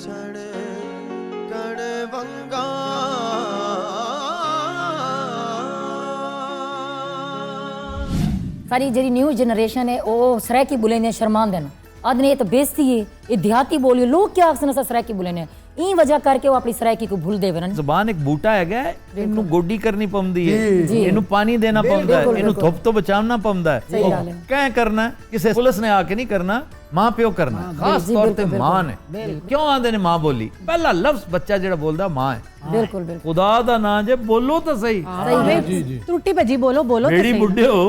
छड़े कड़े वंगा सारी जी न्यू जनरेशन है वो सरायकी बोले ने शर्मांदे न आदने ये तो बेइज्जती है ये देहाती बोलियो लोग क्या आखसन असा सरायकी बोले ने ई वजह करके वो अपनी सरायकी को भूल देवे न ਜ਼ਬਾਨ ਇੱਕ ਬੂਟਾ ਹੈਗਾ ਇਹਨੂੰ ਗੋਡੀ ਕਰਨੀ ਪਉਂਦੀ ਹੈ ਇਹਨੂੰ ਪਾਣੀ ਦੇਣਾ ਪਉਂਦਾ ਹੈ ਇਹਨੂੰ ਧੁੱਪ ਤੋਂ ਬਚਾਉਣਾ ਪਉਂਦਾ ਹੈ ਉਹ ਕਹਿ ਕਰਨਾ ਕਿਸੇ ਪੁਲਿਸ ਨੇ ਆ ਕੇ ਨਹੀਂ ਕਰਨਾ ਮਾਂ ਪਿਓ ਕਰਨਾ ਖਾਸ ਤੌਰ ਤੇ ਮਾਂ ਨੇ ਕਿਉਂ ਆਂਦੇ ਨੇ ਮਾਂ ਬੋਲੀ ਪਹਿਲਾ ਲਫ਼ਜ਼ ਬੱਚਾ ਜਿਹੜਾ ਬੋਲਦਾ ਮਾਂ ਹੈ बिल्कुल बिल्कुल खुदा दा ना जे बोलो तो सही त्रुटि भजी बोलो बोलो मेरी बुढ़े हो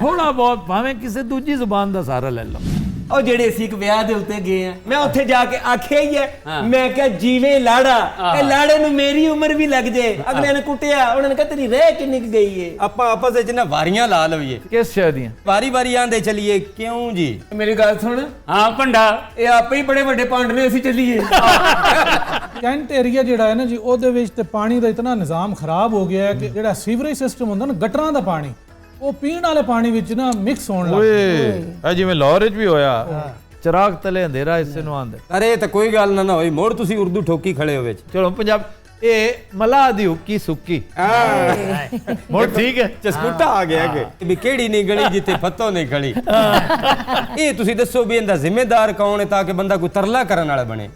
थोड़ा बहुत भावें किसी दूजी जुबान दा सहारा ले लो ਉਹ ਜਿਹੜੇ ਅਸੀਂ ਇੱਕ ਵਿਆਹ ਦੇ ਉੱਤੇ ਗਏ ਆ ਮੈਂ ਉੱਥੇ ਜਾ ਕੇ ਆਖਿਆ ਹੀ ਹੈ ਮੈਂ ਕਿਹਾ ਜੀਵੇ ਲਾੜਾ ਇਹ ਲਾੜੇ ਨੂੰ ਮੇਰੀ ਉਮਰ ਵੀ ਲੱਗ ਜੇ ਅਗਲੇ ਨੇ ਕੁੱਟਿਆ ਉਹਨਾਂ ਨੇ ਕਿਹਾ ਤੇਰੀ ਰਹਿ ਕਿੰਨੀ ਕੁ ਗਈ ਏ ਆਪਾਂ ਆਪਸ ਵਿੱਚ ਨਾ ਵਾਰੀਆਂ ਲਾ ਲਈਏ किस शय दियां ਵਾਰੀ ਵਾਰੀ ਆਂਦੇ ਚੱਲੀਏ ਕਿਉਂ ਜੀ ਮੇਰੀ ਗੱਲ ਸੁਣ ਹਾਂ ਭੰਡਾ ਇਹ ਆਪੇ ਹੀ ਬੜੇ ਵੱਡੇ ਪੰਡ ਨੇ ਅਸੀਂ ਚੱਲੀਏ ਕੈਂਟ ਏਰੀਆ ਜਿਹੜਾ ਹੈ ਨਾ ਜੀ ਉਹਦੇ ਵਿੱਚ ਤੇ ਪਾਣੀ ਦਾ ਇਤਨਾ ਨਿਜ਼ਾਮ ਖਰਾਬ ਹੋ ਗਿਆ ਹੈ ਕਿ ਜਿਹੜਾ ਸੀਵਰੇਜ ਸਿਸਟਮ ਹੁੰਦਾ ਨਾ ਗਟਰਾਂ ਦਾ ਪਾਣੀ ਉਹ ਪੀਣ ਵਾਲੇ ਪਾਣੀ ਵਿੱਚ ਨਾ ਮਿਕਸ ਹੋਣ ਲੱਗ ਓਏ ਇਹ ਜਿਵੇਂ ਲਾਹੌਰ 'ਚ ਵੀ ਹੋਇਆ ਚਿਰਾਗ ਤਲੇ ਅੰਧੇਰਾ ਇਸੇ ਨੂੰ ਆਂਦੇ ਅਰੇ ਤਾਂ ਕੋਈ ਗੱਲ ਨਾ ਹੋਈ ਮੋੜ ਤੁਸੀਂ ਉਰਦੂ ਠੋਕੀ ਖੜੇ ਹੋ ਵਿੱਚ ਚਲੋ ਪੰਜਾਬ ਇਹ ਮਲਾਹ ਦੀ ਹੁੱਕੀ ਸੁੱਕੀ ਮੋੜ ਠੀਕ ਹੈ ਚਸਕੂਟਾ ਆ ਗਿਆ ਕਿ ਵੀ ਕਿਹੜੀ ਨਹੀਂ ਗਲੀ ਜਿੱਥੇ ਫੱਤੋ ਨਹੀਂ ਖੜੀ ਇਹ ਤੁਸੀਂ ਦੱਸੋ ਵੀ ਇਹਦਾ ਜ਼ਿੰਮੇਦਾਰ ਕੌਣ ਹੈ ਤਾਂ ਕਿ ਬੰਦਾ ਕੋਈ ਤਰਲਾ ਕਰਨ ਵਾਲਾ ਬਣੇ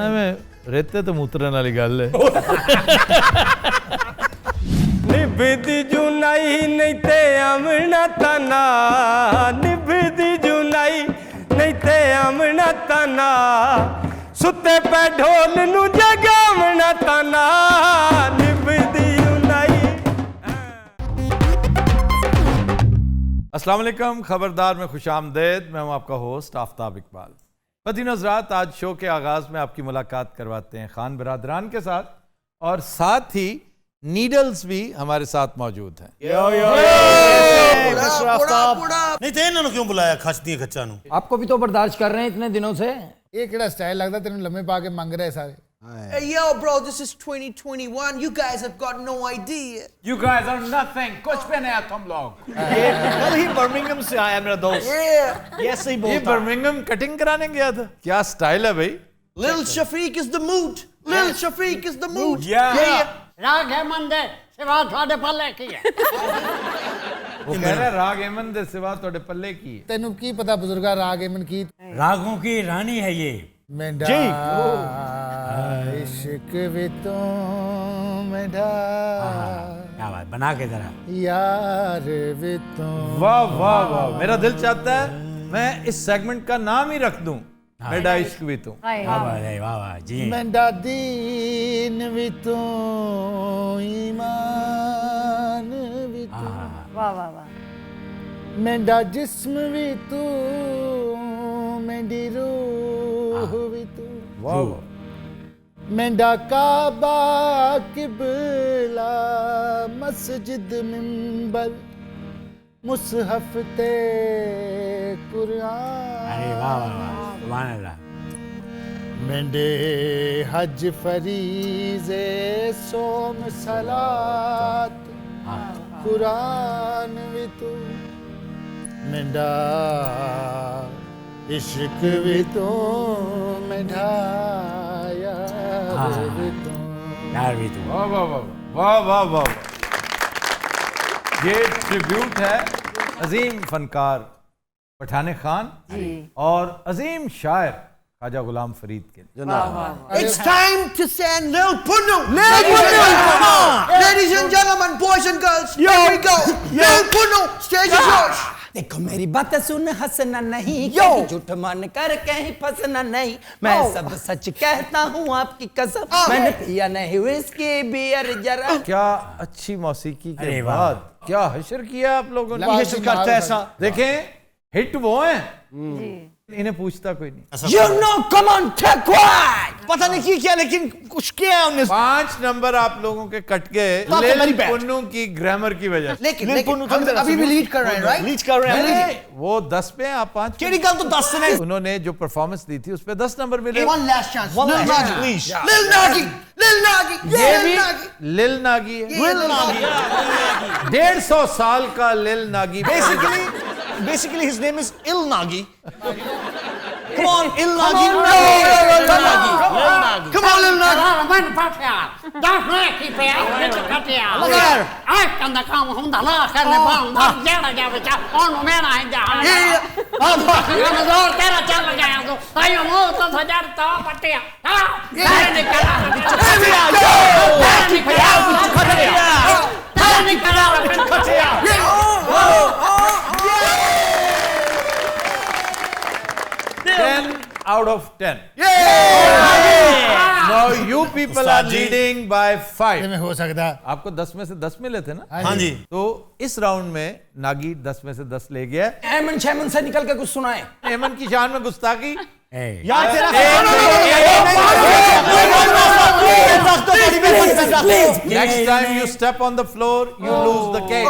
ਐਵੇਂ ਰੇਤੇ ਤੇ ਮੂਤਰਨ ਵਾਲੀ ਗੱਲ ਹੈ ਨਿਭਦੀ ਜੁਨਾਈ ਨਹੀਂ ਤੇ ਆਮਣਾ ਤਨਾ ਨਿਭਦੀ ਜੁਨਾਈ ਨਹੀਂ ਤੇ ਆਮਣਾ ਤਨਾ ਸੁੱਤੇ ਪੈ ਢੋਲ ਨੂੰ ਜਗਾਵਣਾ ਤਨਾ ਨਿਭਦੀ ਜੁਨਾਈ अस्सलाम वालेकुम खबरदार में खुशामदेद मैं हूं आपका होस्ट आफ्ताब इकबाल पति नज़रात आज शो के आगाज़ में आपकी मुलाकात करवाते हैं खान बिरादरान के साथ और साथ ही नीडल्स भी हमारे साथ मौजूद हैं नहीं तो इन्होंने क्यों बुलाया खचती खच्चा नु आपको भी तो बर्दाश्त कर रहे हैं इतने दिनों से ਇਹ ਕਿਹੜਾ ਸਟਾਈਲ ਲੱਗਦਾ ਤੈਨੂੰ ਲੰਮੇ ਪਾ ਕੇ ਮੰਗ ਰਹੇ ਸਾਰੇ Hey yo bro, this is 2021. You guys have got no idea. You guys are nothing कुछ पे नहीं तुम लोग कल ही बर्मिंघम से आया मेरा दोस्त Yeah. ये सही ये बोलता बर्मिंघम कटिंग कराने गया था क्या स्टाइल है भाई Lil Shafiq is the mood. Lil Shafiq is the mood. Yeah. राग है मंदे सिवा थोड़े पल्ले की है वो कह रहा है राग एमन दे सिवा तोड़े पल्ले की है ਤੈਨੂੰ ਕੀ ਪਤਾ ਬਜ਼ੁਰਗਾ ਰਾਗ ਏਮਨ ਕੀ रागों की रानी है ये ਮੈਂਡਾ ਇਸ਼ਕ ਵਿਤੋਂ ਮੈਂਡਾ क्या बात बना के जरा ਯਾਰ ਵਿਤੋਂ वाह वाह वाह मेरा दिल चाहता है मैं इस सेगमेंट का नाम ही रख दूं मेरा इश्क भी तू वाह वाह जी ਮੈਂਡਾ ਦੀਨ ਵਿਤੋਂ ਈਮਾਨ ਵਿਤੋਂ वाह वाह वाह ਮੈਂਡਾ ਜਿਸਮ ਵੀ ਤੂੰ ਮੈਂਡੀ ਰੂਹ ਵੀ ਤੂੰ वाह वाह ਮੈਂਡਾ ਕਾਬਾ ਕਿਬਲਾ ਮਸਜਿਦ ਮਿੰਬਰ ਮੁਸਹਫ ਤੇ ਕੁਰਾਨ अरे वाह वाह वाह सुभान अल्लाह ਮੈਂਡੇ ਹਜ ਫਰੀਜ਼ੇ ਸੋਮ ਸਲਾਤ ਕੁਰਾਨ ਵੀ ਤੂੰ ਮੈਂਡਾ ਇਸ਼ਕ ਵੀ ਤੂੰ ਮੈਂਡਾ ਯਾਰ ਵੀ ਤੂੰ यार भी तू वाह वाह वाह वाह वाह वाह ये ट्रिब्यूट है अजीम फनकार पठान खान और अजीम शायर ख्वाजा गुलाम फरीद के It's time to send Lil Punnu. Come on. Ladies and gentlemen, boys and girls, here we go. Lil Punnu, stage is yours. देखो मेरी बात सुन हंसना नहीं कहीं झूठ मान कर कहीं फंसना नहीं मैं सब सच कहता हूँ आपकी कसम मैंने पिया नहीं विस्की बियर जरा क्या अच्छी मौसीकी के अरे वाह। बाद क्या हशर किया आप लोगों ने हशर करता है ऐसा। देखें हिट वो हैं इन्हें पूछता कोई नहीं You know, come on, take one. पता नहीं की क्या लेकिन कुछ किया है उन्होंने 5 नंबर आप लोगों के कट गए Not लिल very bad. पुन्नू की ग्रामर की वजह से लेकिन Lil Punnu हम अभी भी लीड कर रहे हैं, right? लीड कर रहे हैं नहीं, वो 10 पे हैं, आप 5 केड़ी गल तो 10 ने उन्होंने जो परफॉर्मेंस दी थी उस पे 10 नंबर मिले One last chance. One Lil last Nagi. chance, please. Lil Nagi. Lil Nagi. ये Lil भी Nagi. लिल नागी है Lil Nagi. 150 साल का लिल नागी बेसिकली हिज नेम इज इल नागी Come on, Ilnagi. Come on, Lil Nagi. Man Patia. That's right, keep it out. Look at her. I can the come home the law can the bomb. Jana Javita. On man, I die. Oh, Tera Chalga. I am all to the Jarta Patia. Ten out of 10. Now you people are leading by 5. में हो सकता आपको 10 में से 10 मिले थे ना? हाँ जी। तो इस राउंड में नागी 10 में से 10 ले गया। एमन शैमन से निकल के कुछ सुनाए। एमन की शान में गुस्ताखी। यार तेरा Next time you step on the floor, you lose the cake.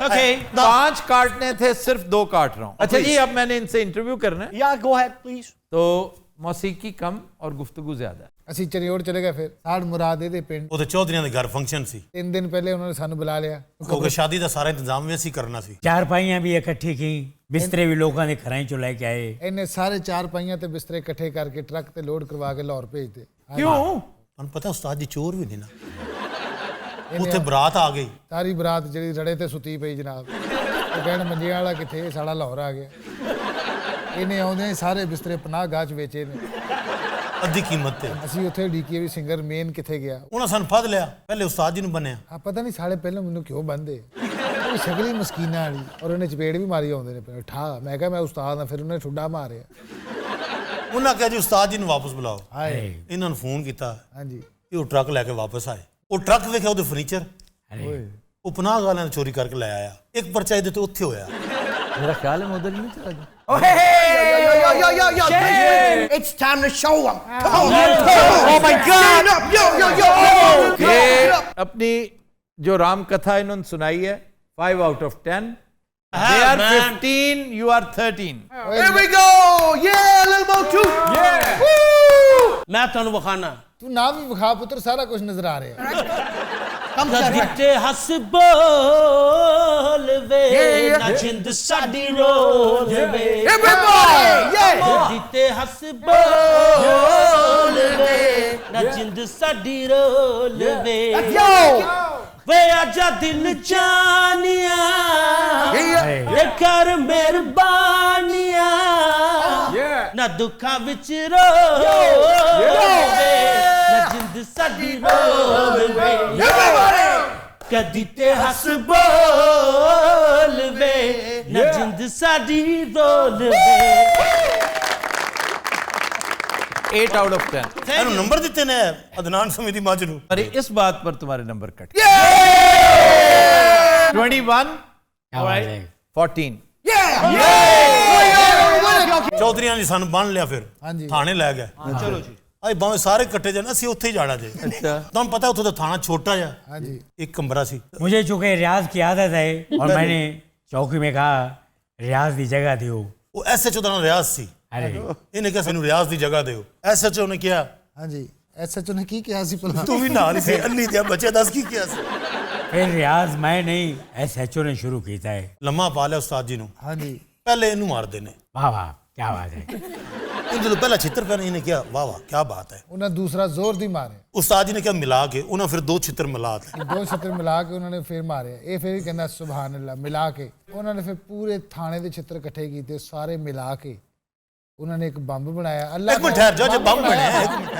Okay. 5 काटने थे, सिर्फ 2 काट रहा हूँ। अच्छा जी, अब मैंने इनसे इंटरव्यू करना है। Yeah, go ahead, please. तो मौसीकी कम और गुफ्तगू ज्यादा है। ਅਸੀਂ ਚਰਿਓੜ ਚਲੇ ਗਏ ਫਿਰ ਸਾਡ ਮੁਰਾਦ ਇਹਦੇ ਪਿੰਡ ਉਹਦੇ ਚੌਧਰੀਆਂ ਦੇ ਘਰ ਫੰਕਸ਼ਨ ਸੀ 3 ਦਿਨ ਪਹਿਲੇ ਉਹਨਾਂ ਨੇ ਸਾਨੂੰ ਬੁਲਾ ਲਿਆ ਕਿਉਂਕਿ ਸ਼ਾਦੀ ਦਾ ਸਾਰਾ ਇੰਤਜ਼ਾਮ ਵੀ ਅਸੀਂ ਕਰਨਾ ਸੀ ਚਾਰਪਾਈਆਂ ਵੀ ਇਕੱਠੀ ਕੀ ਬਿਸਤਰੇ ਵੀ ਲੋਕਾਂ ਦੇ ਘਰਾਂ ਚੋਂ ਲੈ ਕੇ ਆਏ ਇਹਨੇ ਸਾਰੇ 4 ਪਾਈਆਂ ਤੇ ਬਿਸਤਰੇ ਇਕੱਠੇ ਕਰਕੇ ਟਰੱਕ ਤੇ ਲੋਡ ਕਰਵਾ ਕੇ ਲਾਹੌਰ ਭੇਜਦੇ क्यों? ਤੁਹਾਨੂੰ ਪਤਾ ਉਸਤਾਦ ਜੀ ਚੋਰ ਵੀ ਨਹੀਂ ਨਾ ਉੱਥੇ ਬਰਾਤ ਆ ਗਈ ਸਾਰੀ ਬਰਾਤ ਜਿਹੜੀ ਰੜੇ ਤੇ ਸੁੱਤੀ ਪਈ ਜਨਾਬ ਉਹ ਕਹਿਣ ਮੰਜੇ ਵਾਲਾ ਕਿੱਥੇ ਸਾਲਾ ਲਾਹੌਰ ਆ ਗਿਆ ਇਹਨੇ ਆਉਂਦੇ ਸਾਰੇ ਬਿਸਤਰੇ 50 ਗਾਜ ਵੇਚੇ ਨੇ ਅੱਧੀ ਕੀਮਤ ਤੇ ਅਸੀਂ ਉੱਥੇ ਡੀਕੇ ਵੀ ਸਿੰਗਰ ਮੇਨ ਕਿੱਥੇ ਗਿਆ ਉਹਨਾਂ ਸਾਨੂੰ ਫੜ ਲਿਆ ਪਹਿਲੇ ਉਸਤਾਦ ਜੀ ਨੂੰ ਬੰਨਿਆ ਆ ਪਤਾ ਨਹੀਂ ਸਾਲੇ ਪਹਿਲਾਂ ਮੈਨੂੰ ਕਿਉਂ ਬੰਦੇ ਉਹ ਸ਼ਕਲੀ ਮਸਕੀਨਾ ਵਾਲੀ ਔਰ ਉਹਨੇ ਚਪੇੜ ਵੀ ਮਾਰੀ ਆਉਂਦੇ ਨੇ ਠਾ ਮੈਂ ਕਿਹਾ ਮੈਂ ਉਸਤਾਦ ਆ ਫਿਰ ਉਹਨੇ ਠੁੱਡਾ ਮਾਰਿਆ ਉਹਨਾਂ ਕਿਹਾ ਜੀ ਉਸਤਾਦ ਜੀ ਨੂੰ ਵਾਪਸ ਬੁਲਾਓ ਹਾਏ ਇਹਨਾਂ ਨੂੰ ਫੋਨ ਕੀਤਾ ਹਾਂਜੀ ਇਹ ਉਹ ਟਰੱਕ ਲੈ ਕੇ ਵਾਪਸ ਆਏ ਉਹ ਟਰੱਕ ਵੇਖਿਆ ਉਹਦੇ ਫਰਨੀਚਰ ਉਹ 50 ਵਾਲਿਆਂ ਨੇ ਚੋਰੀ ਕਰਕੇ ਲੈ ਆਇਆ ਇੱਕ ਪਰਚਾ ਇਹਦੇ ਤੇ ਉੱਥੇ ਹੋਇਆ मेरा ख्याल है उधर ही नहीं चला गया Yo, it's time to show them. Come on. Oh my God. ये अपनी जो राम कथा इन्होंने सुनाई है 5 out of 10 they are 15 you are 13 Here we go. Yeah, a little more too. Yeah. मैं ਤੁਹਾਨੂੰ ਵਿਖਾਣਾ ਤੂੰ ਨਾ ਵੀ ਵਿਖਾ ਪੁੱਤਰ ਸਾਰਾ ਕੁਝ ਨਜ਼ਰ ਆ ਰਿਹਾ Come on. ਜਿੱਤੇ ਹੱਸ ਬੋਲ ਵੇ ਨਾ ਜਿੰਦ ਸਾਡੀ ਰੋਲ ਵੇ Everybody. Yeah. ਜਿੱਤੇ ਹੱਸ ਬੋਲ ਵੇ ਨਾ ਜਿੰਦ ਸਾਡੀ ਰੋਲ ਵੇ Yo. ਵੇ ਆਜਾ ਦਿਲ ਜਾਨੀਆਂ Yeah. ਇਹ ਕਰ ਮਿਹਰਬਾਨੀਆਂ ਨਾ ਦੁੱਖਾਂ ਵਿੱਚ ਰੋਵੇ ਨਾ ਜਿੰਦ ਸਾਡੀ ਰੋਵੇ Everybody. ਕਦੀ ਤੇ ਹੱਸ ਬੋਲ ਵੇ ਨਾ ਜਿੰਦ ਸਾਡੀ ਰੋਵੇ 8 out of 10 ਇਹਨੂੰ ਨੰਬਰ ਦਿੱਤੇ ਨੇ ਅਦਨਾਨ ਸਮੇਦੀ ਮੱਝ ਨੂੰ अरे इस बात पर तुम्हारे नंबर कट 21 14 ਚੌਧਰੀਆਂ ਨੇ ਸਾਨੂੰ ਬੰਨ ਲਿਆ ਫਿਰ ਹਾਂਜੀ। ਥਾਣੇ ਲੈ ਗਏ ਚਲੋ ਜੀ ਆਏ ਬਾਵੇਂ ਸਾਰੇ ਇਕੱਠੇ ਜਾਣ ਅਸੀਂ ਉੱਥੇ ਹੀ ਜਾਣਾ ਜੇ अच्छा ਤੁਹਾਨੂੰ ਪਤਾ ਉੱਥੇ ਦਾ ਥਾਣਾ ਛੋਟਾ ਜਿਹਾ ਹਾਂਜੀ ਇੱਕ ਕਮਰਾ ਸੀ मुझे चूंकि रियाज की आदत है और मैंने चौकी में कहा रियाज की जगह दो ਉਹ ਐਸਐਚਓ ਦਾ ਨਾਮ ਰਿਆਜ਼ ਸੀ अरे ਇਹਨੇ ਕਿਹਾ ਸਾਨੂੰ ਰਿਆਜ਼ ਦੀ ਜਗ੍ਹਾ ਦਿਓ ਐਸਐਚਓ ਨੇ ਕਿਹਾ ਹਾਂਜੀ ਐਸਐਚਓ ਨੇ ਕੀ ਕਿਹਾ ਸੀ ਭਲਾ ਤੂੰ ਵੀ ਨਾਲ ਹੀ ਸੀ ਅੰਨੀ ਤੇ ਬੱਚੇ ਦੱਸ ਕੀ ਕਿਹਾ ਸੀ फिर रियाज मैं नहीं SHO ने शुरू किया है ਲੰਮਾ ਪਾ ਲਿਆ ਉਸਤਾਦ ਜੀ ਨੂੰ ਹਾਂਜੀ ਪਹਿਲੇ ਇਹਨੂੰ ਮਾਰਦੇ ਨੇ वाह वाह क्या बात है ਇਹ ਜਦੋਂ ਪਹਿਲਾ ਛਿੱਤਰ ਪੈਣਾ ਇਹਨੇ ਕਿਹਾ ਵਾਹ ਵਾਹ ਕੀ ਬਾਤ ਹੈ ਉਹਨਾਂ ਦੂਸਰਾ ਜ਼ੋਰ ਦੀ ਮਾਰਿਆ ਉਸਤਾਦ ਜੀ ਨੇ ਕਿਹਾ ਮਿਲਾ ਕੇ ਉਹਨਾਂ ਫਿਰ 2 ਛਿੱਤਰ ਮਿਲਾਤੇ 2 ਛਿੱਤਰ ਮਿਲਾ ਕੇ ਉਹਨਾਂ ਨੇ ਫਿਰ ਮਾਰਿਆ ਇਹ ਫਿਰ ਵੀ ਕਹਿੰਦਾ ਸੁਭਾਨ ਅੱਲਾ ਮਿਲਾ ਕੇ ਉਹਨਾਂ ਨੇ ਫਿਰ ਪੂਰੇ ਥਾਣੇ ਦੇ ਛਿੱਤਰ ਇਕੱਠੇ ਕੀਤੇ ਸਾਰੇ ਮਿਲਾ ਕੇ ਉਹਨਾਂ ਨੇ ਇੱਕ ਬੰਬ ਬਣਾਇਆ ਅੱਲਾ ਇੱਕ ਮਿੰਟ ਠਹਿਰ ਜਾ ਜੇ ਬੰਬ ਬਣਿਆ ਇੱਕ ਮਿੰਟ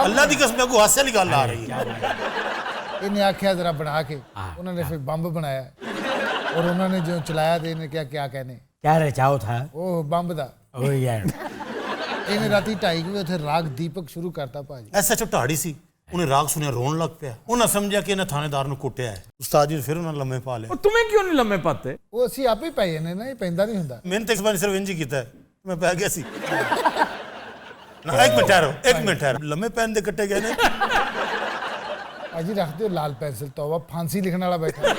ਅੱਲਾ ਦੀ ਕਸਮ ਕੋ ਹਾਸੇ ਵਾਲੀ ਗੱਲ ਆ ਰਹੀ ਹੈ ਇਹਨੇ ਆਖਿਆ ਜ਼ਰਾ ਬਣਾ ਕੇ ਉਹਨਾਂ ਨੇ ਫਿਰ ਬੰਬ ਬਣਾਇਆ ਔਰ ਉਹਨਾਂ ਨੇ ਜੋ ਚਲਾਇਆ ਤੇ ਇਹਨੇ ਕਿਹਾ ਕਿਆ कहने क्या रचाओ था ਉਹ ਬੰਬ ਦਾ ओ यार ਇਹਨੇ ਰਾਤੀ 2:30 ਵਜੇ ਉੱਥੇ ਰਾਗ ਦੀਪਕ ਸ਼ੁਰੂ ਕਰਤਾ ਭਾਜੀ ਐਸਐਚਓ ਢਾੜੀ ਸੀ ਉਹਨੇ ਰਾਗ ਸੁਣਿਆ ਰੋਣ ਲੱਗ ਪਿਆ ਉਹਨਾਂ ਸਮਝਿਆ ਕਿ ਇਹਨਾਂ ਥਾਣੇਦਾਰ ਨੂੰ ਕੁੱਟਿਆ ਹੈ ਉਸਤਾਦ ਜੀ ਨੇ ਫਿਰ ਉਹਨਾਂ ਲੰਮੇ ਪਾ ਲਿਆ और तुम्हें क्यों नहीं लम्बे पाते ਉਹ ਅਸੀਂ ਆਪੇ ਪੈ ਜਾਂਦੇ ਨਾ ਇਹ ਪੈਂਦਾ ਨਹੀਂ ਹੁੰਦਾ ਮੈਨੂੰ ਤਾਂ ਇਸ ਵਾਰ ਸਿਰਫ ਇੰਜ ਹੀ ਕੀਤਾ ਹੈ, ਮੈਂ ਪੈ ਗਿਆ ਸੀ ਨਾ ਇੱਕ ਮਿੰਟ ਠਹਿਰੋ ਲੰਮੇ ਪੈਨ ਦੇ ਕੱਟੇ ਗਏ ਨੇ ਭਾਜੀ ਰੱਖ ਦਿਓ ਲਾਲ ਪੈਨਸਿਲ ਤੋਬਾ ਫਾਂਸੀ ਲਿਖਣ ਵਾਲਾ ਬੈਠਾ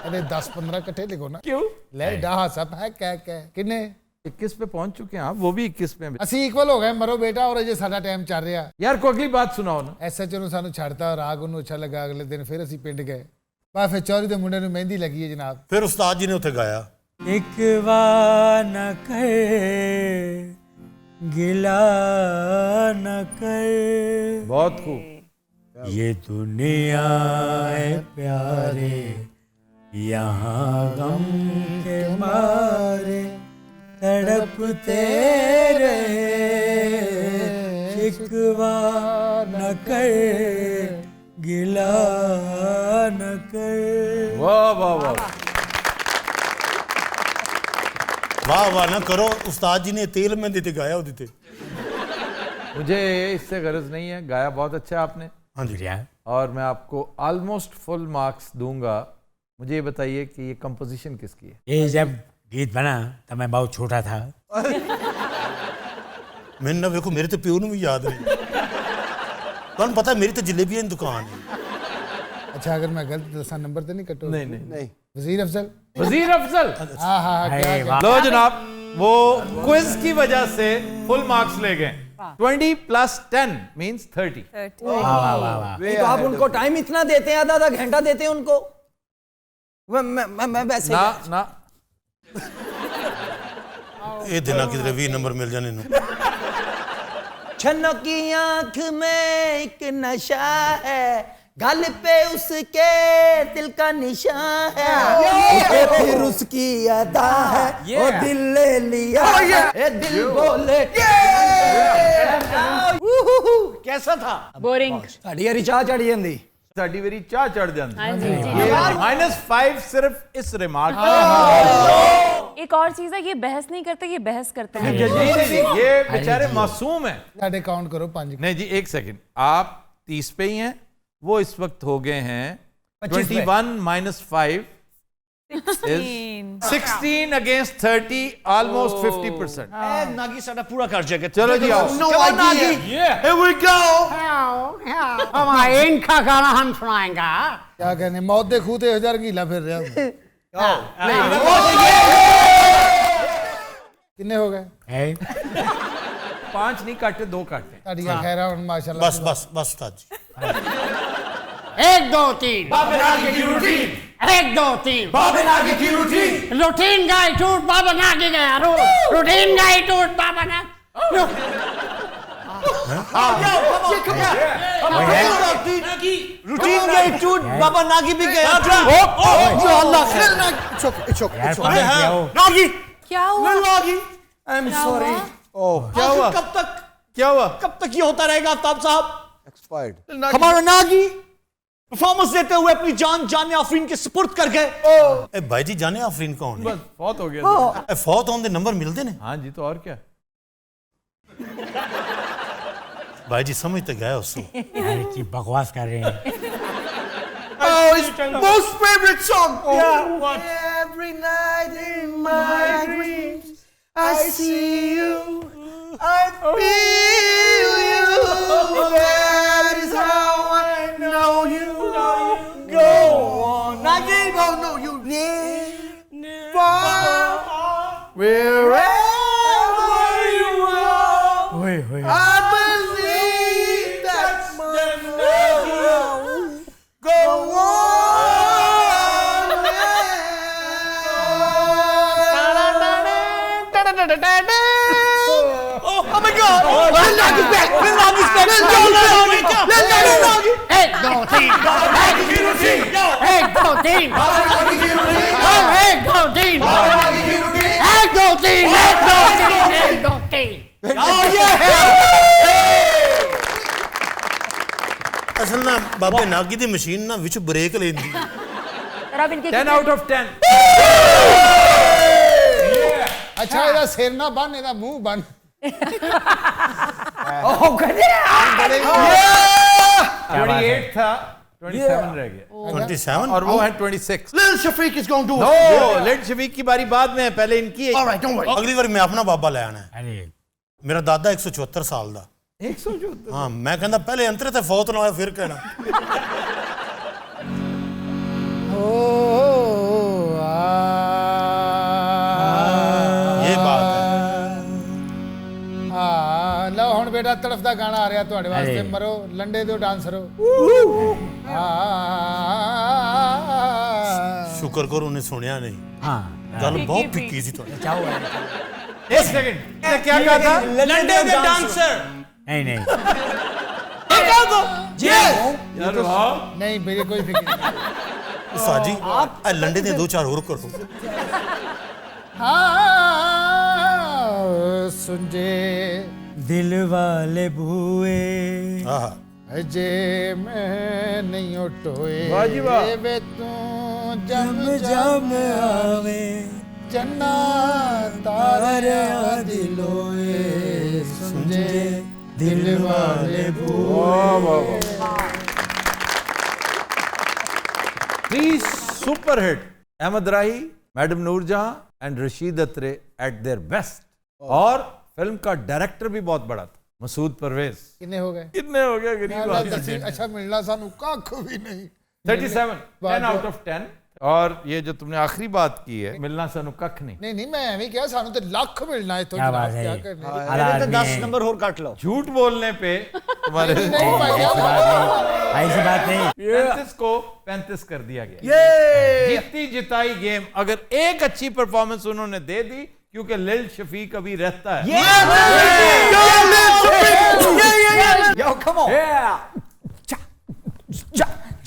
ਇਹਦੇ 10-15 ਇਕੱਠੇ ਲਿਖੋ ਨਾ क्यों ਲੈ ਡਾਹਾ ਸਭ ਹੈ ਕਹਿ ਕਿੰਨੇ 21 पे पहुंच चुके हैं आप वो भी 21 पे ਅਸੀਂ ਇਕੁਅਲ ਹੋ ਗਏ ਮਰੋ ਬੇਟਾ ਔਰ ਅਜੇ ਸਾਡਾ ਟਾਈਮ ਚੱਲ ਰਿਹਾ यार कोई अगली बात सुनाओ ना ਐਸਐਚਓ ਨੂੰ ਸਾਨੂੰ ਛੱਡਤਾ ਰਾਗ ਉਹਨੂੰ ਅੱਛਾ ਲੱਗਾ ਅਗਲੇ ਦਿਨ ਫਿਰ ਅਸੀਂ ਪਿੰਡ ਗਏ ਬਾ ਫਿਰ ਚੌਧਰੀ ਦੇ ਮੁੰਡੇ ਨੂੰ ਮਹਿੰਦੀ ਲੱਗੀ ਹੈ ਜਨਾਬ ਫਿਰ ਉਸਤਾਦ ਜੀ ਨੇ ਉੱਥੇ ਗਾਇਆ शिकवा न कर, गिला न कर। बहुत खूब। ये दुनिया है प्यारे, यहाँ गम के मारे तड़पते रहे। शिकवा न कर, गिला न कर। वाह वाह वाह। वाह वाह ना करो, उस्ताद जी ने तेल में देते गाया हो देते। मुझे इससे गरज नहीं है, गाया बहुत अच्छा है आपने। हाँ जी। और मैं आपको ऑलमोस्ट फुल मार्क्स दूंगा। मुझे ये बताइए कि ये कंपोजिशन किसकी है? ये जब गीत बना तब मैं बहुत छोटा था। मैंने ना देखो, मेरे तो प्यो भी याद नहीं। तुम पता है मेरी तो जलेबियां दुकान है। अच्छा, अगर मैं गलत दसा नंबर तो नहीं कटो? नहीं नहीं नहीं। वजीर अफजल। वजीर अफजल। हाँ हाँ, क्या लो जनाब, वो क्विज की वजह से फुल मार्क्स ले गए। 20 + 10 मींस 30। तो आप उनको टाइम इतना देते हैं, आधा घंटा देते हैं उनको। मैं वैसे ना ना ये दिना किधरे 20 नंबर मिल जाने नु। छन्नों की आंख में एक नशा है, गल पे उसके दिल का निशान है, उसे फिर उसकी अदा है, वो दिल ले लिया है, दिल बोले। कैसा था? बोरिंग। साड़ी हरी चाह चढ़ी जाती, साड़ी मेरी चाह चढ़ जाती। -5 सिर्फ इस रिमार्क। एक और चीज है, ये बहस नहीं करते, ये बहस करते हैं। ये बेचारे मासूम है। साढ़े काउंट करो 5। नहीं जी, एक सेकंड, आप 30 पे ही हैं, वो इस वक्त हो गए हैं 21 - 5 is 16 against 30, almost 50%. नागी साडा पूरा कर जाएगा। चलो जी आओ। No idea. Here we go. हमारे इनका गाना हम सुनाएंगे। क्या कहने, मौत दे खूते 1000 गीला फिर रहे हो। कितने हो गए? 5 नहीं काटे, 2 काटे। साड़ियाँ खैर माशाल्लाह। बस बस बस उस्ताद जी। 1 2 3 बाबर आगे की रूटीन। 1 2 3 बाबर आगे की रूटीन। रूटीन गाय टूट बाबा नागे गया। रूटीन गाय टूट बाबा ना। रूटीन गई टूट, बाबा नागी भी गया। नागी क्या हुआ? Nagi, I am sorry. क्या हुआ? कब तक कब तक ये होता रहेगा आफ्ताब साहब? हमारा नागी परफॉर्मेंस देते हुए अपनी जान जाने आफरीन के सुपुर्द कर गए। ए भाई जी, जाने आफरीन कौन है? बस फौत हो गया। ए फौत होने दे नंबर मिलते ने? हाँ जी, तो और क्या। भाई जी समझ तो गए उसको। अरे की बकवास कर रहे हैं। Oh, his most favorite song. Every night in my dreams, I see you, I feel you. That is how I know you. Go on, Nagi. Oh no, you near, far, wherever you are. I believe that's my love. Go on, oh my God! Let's knock it back! Let's knock it back! Let's go! Let's go! 1 2 3 1 2 3 1 2 3 असल ना बाबे नागी दी मशीन ना विच break लेंदी। 10 out of 10। अच्छा, ਇਹਦਾ ਸਿਰ ਨਾ ਬੰਨ, ਇਹਦਾ ਮੂੰਹ ਬੰਨ। ओह गधे 28 था, 27 रह गया। 27 और वो है 26। Lil Shafiq is going to do it. No, let Shafiq की बारी बाद में है, पहले इनकी है। All right, don't worry. अगली बार मैं अपना बाबा ले आना है। अरे मेरा दादा 174 साल दा। 174। हाँ, मैं कहता पहले अंतरे ते फौत ना होया फिर कहना। ये बात है। हाँ, लो हुण बेटा तड़फदा गाना आ रहा ਤੁਹਾਡੇ ਵਾਸਤੇ। अरे। मरो लंडे दो डांसरो। शुक्र करो उन्हें सुनिया नहीं। हाँ गल बहुत फिक्की सी थोड़ी। एक सेकंड क्या कहा था? लंडे के डांसर। नहीं नहीं नहीं मेरी कोई फिक्र नहीं। साजी आप लंडे ने 2-4 और कर दो। हाँ सुनजे दिल वाले बुए अजे मैं नहीं टोए वाह जी वाह। वे तू जम जम आवे चन्ना तारे दिलोए सुनजे दिल वाले three super hit, Ahmad Rahi, madam Noorjahan and Rashid Attre at their best. और फिल्म का डायरेक्टर भी बहुत बड़ा था, मसूद परवेज। कितने हो गए? कितने हो गया गरीब आदमी? अच्छा मिलना सानू कख भी नहीं। 37 10 आउट ऑफ 10। और ये जो तुमने आखिरी बात की है, मिलना सानू कख नहीं। नहीं नहीं मैं एवं क्या सानू तो लाख मिलना है तो क्या बात है? क्या करने? तो 10 नंबर और काट लो। झूठ बोलने पे तुम्हारे नहीं भैया ऐसी बात नहीं 35 को 35 कर दिया गया। जीती जिताई गेम। अगर एक अच्छी परफॉर्मेंस उन्होंने दे दी, क्योंकि लिल शफीक अभी रहता है। Yo, come on.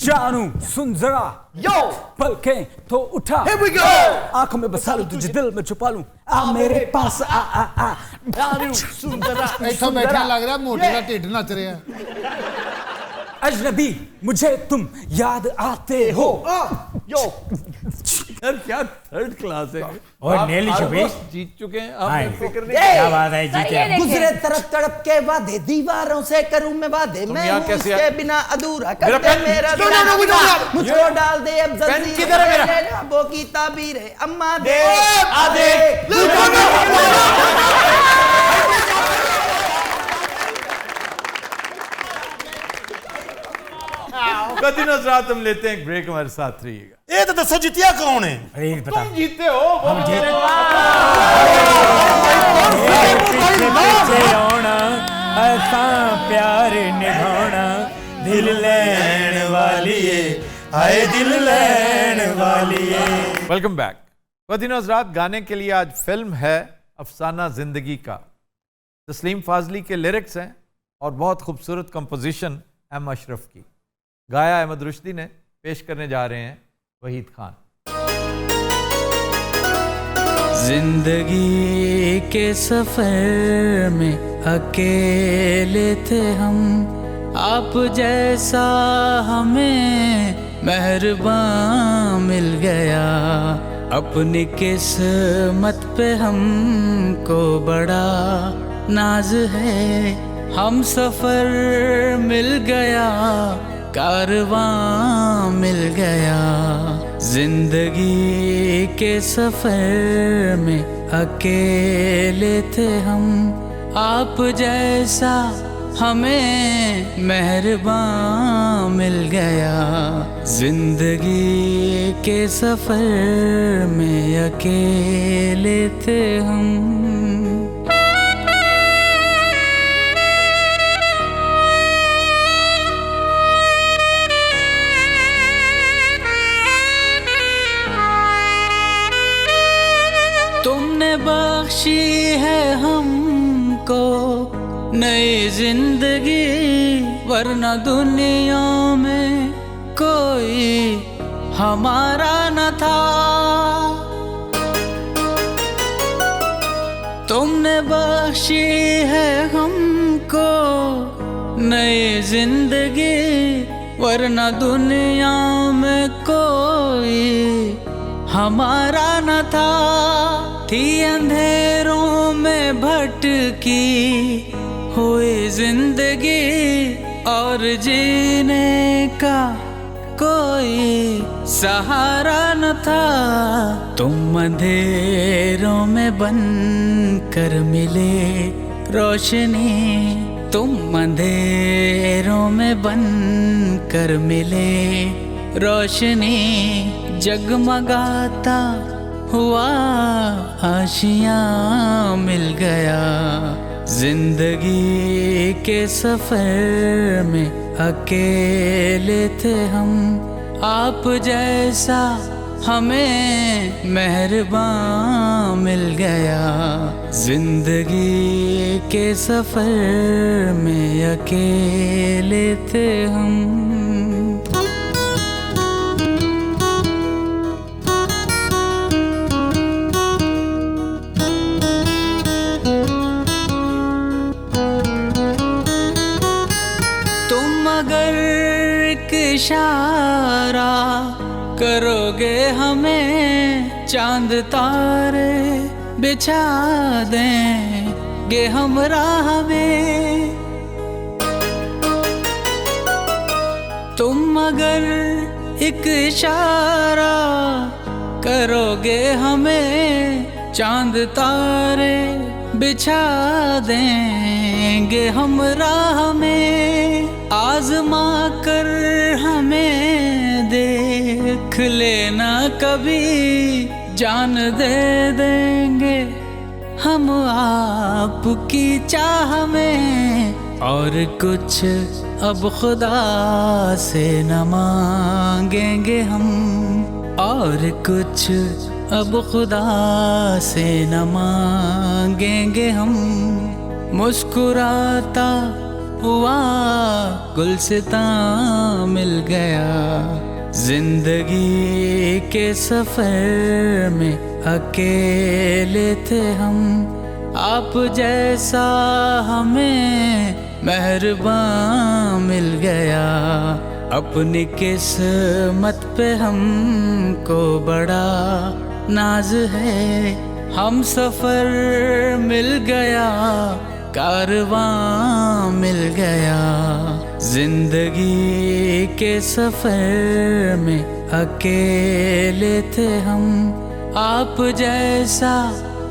जानू सुन जरा Yo, पलकें तो उठा here we go. आंखों में बसा लूं तुझे दिल में छुपा लूं आ मेरे पास आ जानू सुन जरा ऐसा बैठा लग रहा मोटे का ढिड नच रहा है। अजनबी मुझे तुम याद आते हो। Yo, यार क्या थर्ड क्लास है। और नेली शफीक almost जीत चुके हैं, हाँ। आपने फिक्र नहीं। क्या बात है जीते ये देखें। गुजरे तरफ तड़प के वादे दीवारों से करूं मैं वादे मैं यहाँ हूं कैसे इसके बिना अधूरा कर मेरा दे पेन। मेरा No, no, no, we don't have- मुझको डाल दे अब पेन जल्दी किधर है मेरा? वो की ताबीर है अम्मा दे आधे कदी नजरात हम लेते हैं ब्रेक, हमारे साथ रहिएगा। ये तो दसो जितिया कौन है? अरे पता तुम जीते हो, वो बेचारे पीछे आना ऐसा प्यार निभाना दिल लैन वाली हाय दिल लैन वाली। Welcome back. कदी नजरात गाने के लिए आज फिल्म है अफसाना जिंदगी का। तस्लीम फाजली के लिरिक्स हैं और बहुत खूबसूरत कंपोजिशन एम अशरफ की। गाया अहमद रुश्दी ने, पेश करने जा रहे हैं वहीद खान। जिंदगी के सफर में अकेले थे हम, आप जैसा हमें मेहरबान मिल गया। अपनी किस्मत पे हमको बड़ा नाज है, हम सफर मिल गया, कारवां मिल गया। जिंदगी के सफर में अकेले थे हम, आप जैसा हमें मेहरबान मिल गया। जिंदगी के सफर में अकेले थे हम। तुमने बख्शी है हमको नई जिंदगी, वरना दुनिया में कोई हमारा न था। तुमने बख्शी है हमको नई जिंदगी, वरना दुनिया में कोई हमारा न था। थी अंधेरों में भटकी हुई जिंदगी, और जीने का कोई सहारा न था। तुम अंधेरों में बन कर मिले रोशनी, तुम अंधेरों में बन कर मिले रोशनी। जगमगाता हुआ आशियाँ मिल गया। जिंदगी के सफर में अकेले थे हम, आप जैसा हमें मेहरबान मिल गया। जिंदगी के सफर में अकेले थे हम। तुम अगर एक इशारा करोगे हमें, चांद तारे बिछा देंगे हम राह में। तुम अगर एक इशारा करोगे हमें, चांद तारे बिछा देंगे हम राह में। आजमा कर हमें देख लेना कभी, जान दे देंगे हम आपकी चाह में। और कुछ अब खुदा से न मांगेंगे हम, और कुछ अब खुदा से न मांगेंगे हम। मुस्कुराता हुआ गुलसितां मिल गया। जिंदगी के सफर में अकेले थे हम। आप जैसा हमें मेहरबान मिल गया। अपनी किस्मत पे हमको बड़ा नाज है। हम सफर मिल गया, कारवां मिल गया। जिंदगी के सफर में अकेले थे हम। आप जैसा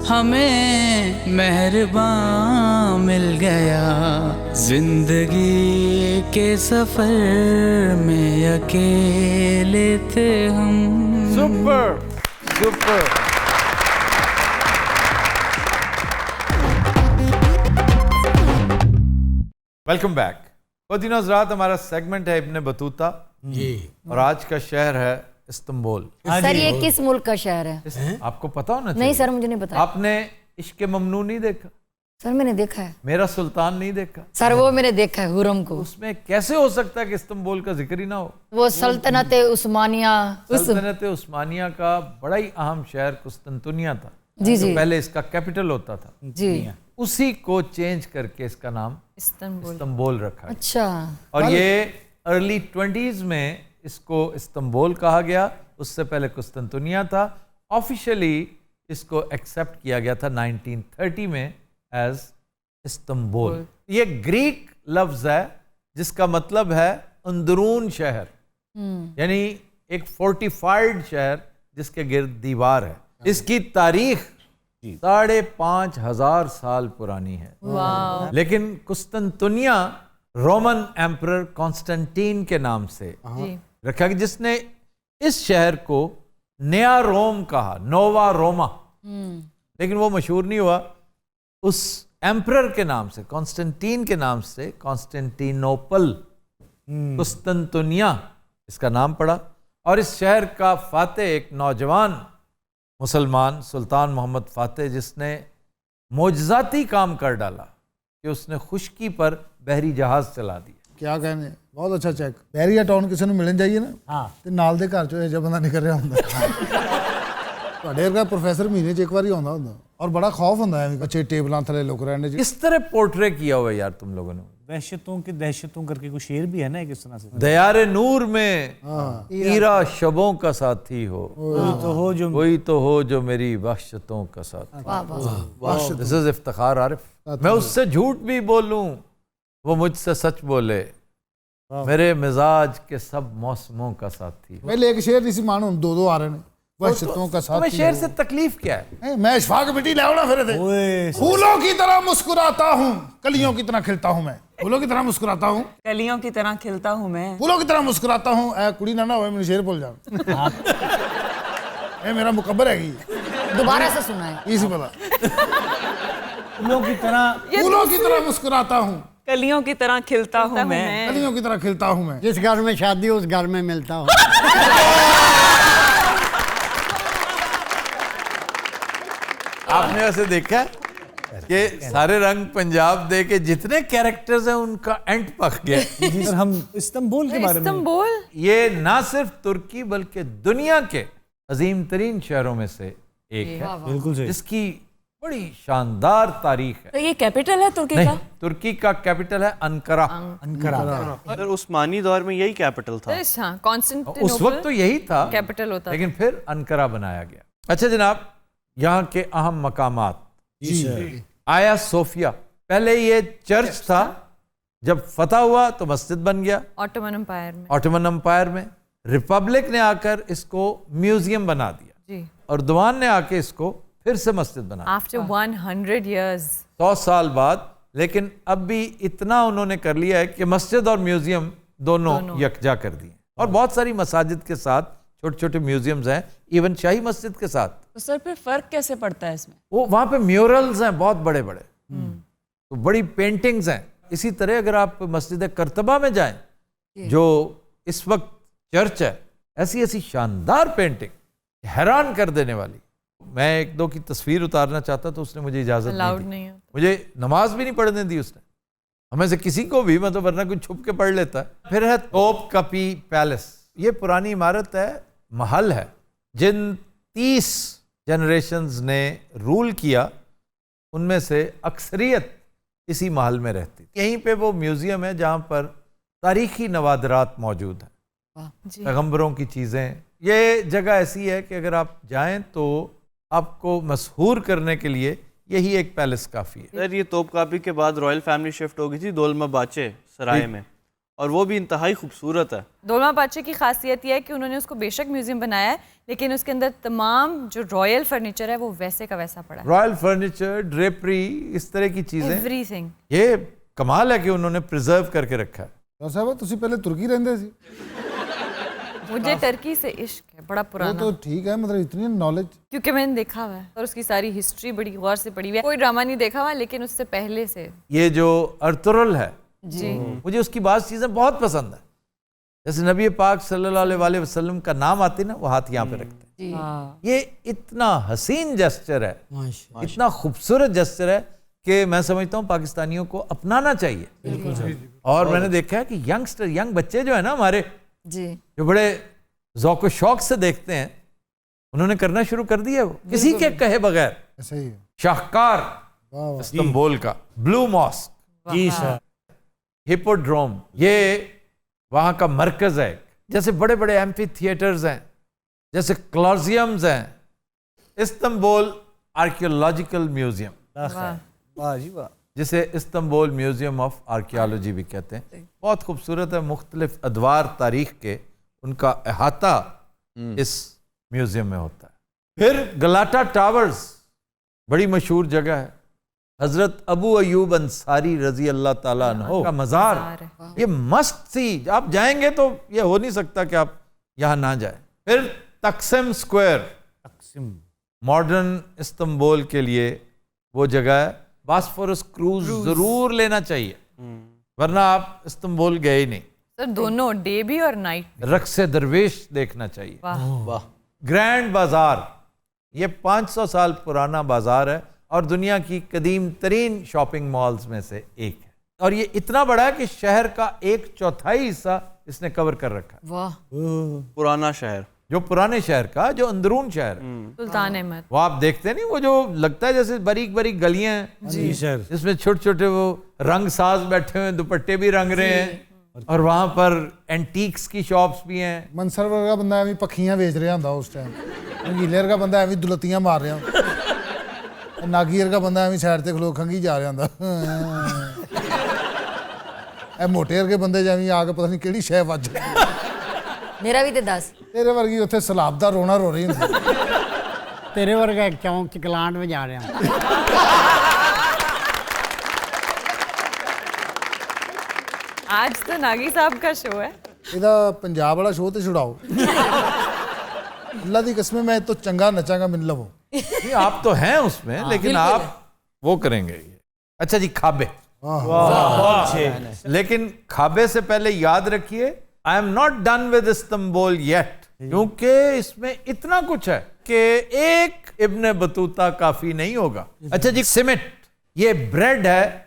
हमें मेहरबान मिल गया। जिंदगी के सफर में अकेले थे हम। Super super. Welcome back. बदीना हज़रात, हमारा सेगमेंट है इब्ने बतूता और आज का शहर है इस्तांबुल। सर ये किस मुल्क का शहर है? आपको पता होना चाहिए। नहीं सर, मुझे नहीं पता। आपने इश्क़ ममनू नहीं देखा? सर मैंने देखा है। मेरा सुल्तान नहीं देखा? सर वो मैंने देखा है, हुरम को। उसमें कैसे हो सकता है कि इस्तांबुल का जिक्र ही ना हो? वो सल्तनत उस्मानिया, सल्तनत उस्मानिया का बड़ा ही अहम शहर कुस्तुनतुनिया था जी जी। पहले इसका कैपिटल होता था जी। उसी को चेंज करके इसका नाम इस्तांबुल रखा। अच्छा। और ये अर्ली 20s में इसको इस्तांबुल कहा गया। उससे पहले कुस्तुनतुनिया था। ऑफिशियली इसको एक्सेप्ट किया गया था 1930 में एज इस्तांबुल। ये ग्रीक लफ्ज है जिसका मतलब है अंदरून शहर, यानी एक फोर्टिफाइड शहर जिसके गिर्द दीवार है। इसकी तारीख 5,500 साल पुरानी है। लेकिन कुस्तुनतुनिया रोमन एम्परर कॉन्स्टेंटीन के नाम से रखा गया, जिसने इस शहर को नया रोम कहा, नोवा रोमा। लेकिन वो मशहूर नहीं हुआ। उस एम्परर के नाम से, कॉन्स्टेंटीन के नाम से कॉन्स्टेंटिनोपल, कुस्तुनतुनिया इसका नाम पड़ा। और इस शहर का फातेह एक नौजवान मुसलमान सुल्तान मोहम्मद फातेह, जिसने मोजज़ाती काम कर डाला कि उसने खुश्की पर बहरी जहाज चला दिया। क्या कहने, बहुत अच्छा चेक। बहरिया टाउन किसी ਨੂੰ ਮਿਲਣ ਜਾਈਏ ਨਾ ਤੇ ਨਾਲ ਦੇ ਘਰ ਚੋਂ ਇਹ ਜਿਹਾ ਬੰਦਾ ਨਿਕਲ ਰਿਹਾ ਹੁੰਦਾ। ਤੁਹਾਡੇ ਵਰਗਾ ਪ੍ਰੋਫੈਸਰ ਮਹੀਨੇ 'ਚ ਇੱਕ ਵਾਰੀ ਆਉਂਦਾ ਹੁੰਦਾ और बड़ा खौफ ਹੁੰਦਾ है अच्छे टेबलों थले लुक रहने। किस तरह पोर्ट्रे किया हुआ यार तुम लोगों ने। वहशतों की दहशतों करके कोई शेर भी है ना किस तरह से। दयारे नूर में ईरा शबों का साथी हो, कोई तो हो जो मेरी वहशतों का साथी। This is Iftikhar Arif. मैं उससे झूठ भी बोलूं वो मुझसे सच बोले, मेरे मिजाज के सब मौसमों का साथी। पहले एक शेर इसी मानो दो आ रहे हैं वहशतों का साथी। शेर से तकलीफ क्या है? मैं इशफाक मिट्टी ले आओ ना फिर थे। फूलों की तरह मुस्कुराता हूँ, कलियों की तरह खिलता हूँ मैं। फूलों की तरह मुस्कुराता हूँ, कलियों की तरह खिलता हूँ मैं। फूलों की तरह मुस्कुराता हूँ। ए कुड़ी ना हो मेरे शेर बोल जाओ। ये मेरा मुकब्बर है। दोबारा से सुना है इसी पता। फूलों की तरह मुस्कुराता हूँ, कलियों की तरह खिलता हूँ मैं। कलियों की तरह खिलता हूँ मैं। जिस घर में शादी उस घर में मिलता हूँ। आपने वैसे देखा है कि सारे रंग पंजाब दे के जितने कैरेक्टर्स हैं उनका एंड पक गया। सर हम इस्तांबुल के बारे में इस्तांबुल ये ना सिर्फ तुर्की बल्कि दुनिया के अजीम तरीन शहरों में से एक है, बिल्कुल सही। जिसकी बड़ी शानदार तारीख है। तो ये कैपिटल है तुर्की का? तुर्की का कैपिटल है अंकारा। सर उस्मानी दौर में यही कैपिटल था। हाँ, कॉन्स्टेंटिनोपल उस वक्त तो यही था कैपिटल होता, लेकिन फिर अंकारा बनाया गया। अच्छा जनाब, यहाँ के अहम मकामात, आया सोफिया, पहले ये चर्च था, जब फतह हुआ तो मस्जिद बन गया ऑटोमन एम्पायर में। ऑटोमन एम्पायर में रिपब्लिक ने आकर इसको म्यूजियम बना दिया जी, और दीवान ने आके इसको फिर से मस्जिद बना दिया आफ्टर 100 years। 100 साल बाद। लेकिन अब भी इतना उन्होंने कर लिया है कि मस्जिद और म्यूजियम दोनों यकजा कर दिए, और बहुत सारी मसाजिद के साथ छोटे छोटे म्यूजियम्स हैं, इवन शाही मस्जिद के साथ। तो सर फिर फर्क कैसे पड़ता है इसमें? वो वहाँ पे म्यूरल्स हैं बहुत बड़े बड़े, तो बड़ी पेंटिंग्स हैं। इसी तरह अगर आप मस्जिद करतबा में जाएं, जो इस वक्त चर्च है, ऐसी ऐसी शानदार पेंटिंग, हैरान कर देने वाली। मैं एक दो की तस्वीर उतारना चाहता तो उसने मुझे इजाजत नहीं दी। मुझे नमाज भी नहीं पढ़ने दी उसने, हमें से किसी को भी, मतलब वरना कोई छुप के पढ़ लेता है। फिर है तोप कपी पैलेस। ये पुरानी इमारत है, महल है, जिन 30 जनरेशंस ने रूल किया उनमें से अक्सरियत इसी महल में रहती। यहीं पे वो म्यूजियम है जहाँ पर तारीखी नवादरात मौजूद हैं, पैगंबरों की चीज़ें। ये जगह ऐसी है कि अगर आप जाएं तो आपको मशहूर करने के लिए यही एक पैलेस काफ़ी है। सर ये तोपकापी के बाद रॉयल फैमिली शिफ्ट हो गई थी दोलमाबाचे सराय में, और वो भी इंतहाई खूबसूरत है। दोलमाबाचे की खासियत यह है कि उन्होंने उसको बेशक म्यूजियम बनाया है, लेकिन उसके अंदर तमाम जो रॉयल फर्नीचर है वो वैसे का वैसा पड़ा है। रॉयल फर्नीचर, ड्रेपरी, इस तरह की चीज़ें, एवरीथिंग। ये कमाल है कि उन्होंने प्रिजर्व करके रखा है। साहब तुसी पहले तुर्की रहंदे सी? मुझे टर्की से इश्क है, बड़ा पुराना। तो ठीक है, मतलब इतनी नॉलेज, क्योंकि मैंने देखा हुआ है और उसकी सारी हिस्ट्री बड़ी गौर से पढ़ी हुई है। कोई ड्रामा नहीं देखा हुआ, लेकिन उससे पहले से। ये जो अर्तुगरुल है जी, मुझे उसकी बात चीज़ें बहुत पसंद है। जैसे नबी पाक सल्लल्लाहु अलैहि वसल्लम का नाम आती ना, वो हाथ यहाँ पे रखते हैं। ये इतना हसीन जेस्चर है, इतना खूबसूरत जेस्चर है कि मैं समझता हूँ पाकिस्तानियों को अपनाना चाहिए। और मैंने देखा है कि यंगस्टर, यंग बच्चे जो है ना हमारे जी, जो बड़े ज़ौक़ शौक से देखते हैं, उन्होंने करना शुरू कर दिया वो किसी के कहे बगैर। ऐसा ही है। शाहकार इस्तांबुल का ब्लू मॉस्क, जी सर, हिपोड्रोम, ये वहाँ का मरकज़ है। जैसे बड़े बड़े एम्फी थिएटर्स हैं, जैसे क्लॉजियम्स हैं। इस्तांबुल आर्कियोलॉजिकल म्यूजियम, वाह जी वाह, जिसे इस्तांबुल म्यूजियम ऑफ आर्कियोलॉजी भी कहते हैं, बहुत खूबसूरत है। मुख्तलिफ अदवार तारीख के उनका अहाता इस म्यूजियम में होता है। फिर गलाटा टावर्स, बड़ी मशहूर जगह है। हजरत अबू अयूब अंसारी रजी अल्लाह ताला अन्हो का मज़ार, ये मस्त सी, आप जाएंगे तो ये हो नहीं सकता कि आप यहाँ ना जाए। फिर तकसिम स्क्वायर, मॉडर्न इस्तांबुल के लिए वो जगह है। बॉस्फोरस क्रूज जरूर लेना चाहिए, वरना आप इस्तांबुल गए ही नहीं। सर दोनों डे भी और नाइट। रक्से दरवेश देखना चाहिए। वाह। ग्रैंड बाजार, ये 500 साल पुराना बाजार है और दुनिया की कदीम तरीन शॉपिंग मॉल्स में से एक है। और ये इतना बड़ा है कि शहर का 1/4 हिस्सा इसने कवर कर रखा है। वाह। पुराना शहर, जो पुराने शहर का, जो अंदरून शहर है, सुल्तान अहमद, वो आप देखते नहीं, वो जो लगता है जैसे बारीक बारीक गलियां हैं जी सर, जिसमें छोटे छोटे वो रंग साज बैठे हुए हैं, दुपट्टे भी रंग रहे हैं, और वहां पर एंटीक्स की शॉप्स भी हैं। मनसर वर्गा बंदा एवं पखियां बेच रहा होंदा उस टाइम, रंगीले वर्गा बंदा एवं दुलतियां मार रहा होंदा, नागी वर्गा बंदा एवं साइड ते खलो खंगी जा रहा होंदा, ए मोटे वर्गे बंदे जिवें आके पता नहीं किहड़ी शै वज मेरा भी तो दस, तेरे वर्गी उत्थे सलाब दा रोना रो रही होंदी, तेरे वर्गा एक चौंक च कलांड में जा रहा हूं। आज तो नागी साहब का शो है। ਇਹਦਾ पंजाब वाला शो तो छुड़ाओ, अल्लाह दी कसम मैं तो चंगा नचांगा मिल लवो। नहीं, आप तो हैं उसमें, लेकिन आप वो करेंगे। अच्छा जी, खाबे, लेकिन खाबे से पहले याद रखिए, I am not done with Istanbul yet. क्योंकि इसमें इतना कुछ है कि एक इब्ने बतूता काफी नहीं होगा। अच्छा जी, सिमेट, ये ब्रेड है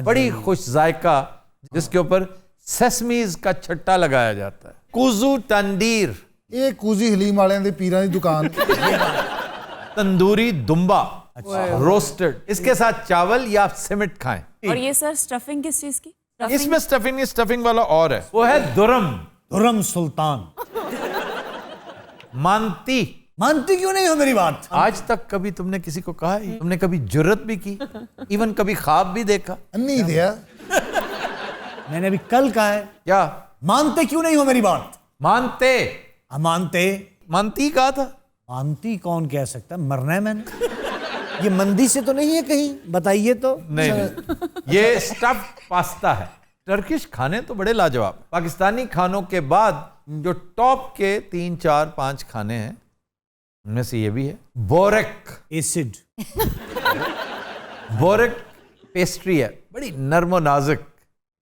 बड़ी खुश जायका जिसके ऊपर सेसमीज का छट्टा लगाया जाता है। कुजू तंदीर, ये कुजी हलीम वाले दी पीरां दी दुकान। तंदूरी दुम्बा, रोस्टेड, इसके साथ चावल या सिमेट खाएं। और ये सर स्टफिंग किस चीज की? इसमें स्टफिंग वाला और है, वो है दुरम सुल्तान। मानती क्यों नहीं हो मेरी बात? आज तक कभी तुमने किसी को कहा है? तुमने कभी जुर्रत भी की? इवन कभी ख्वाब भी देखा? नहीं दिया। मैंने अभी कल कहा है। क्या? मानते क्यों नहीं हो मेरी बात? मानती कहा था। मानती कौन कह सकता? मरना है मैंने। ये मंदी से तो नहीं है कहीं, बताइए तो। नहीं, ये स्टफ पास्ता है। टर्किश खाने तो बड़े लाजवाब। पाकिस्तानी खानों के बाद जो टॉप के 3, 4, 5 खाने हैं उनमें से ये भी है। Boric acid. बोरेक पेस्ट्री है, बड़ी नर्म और नाजुक,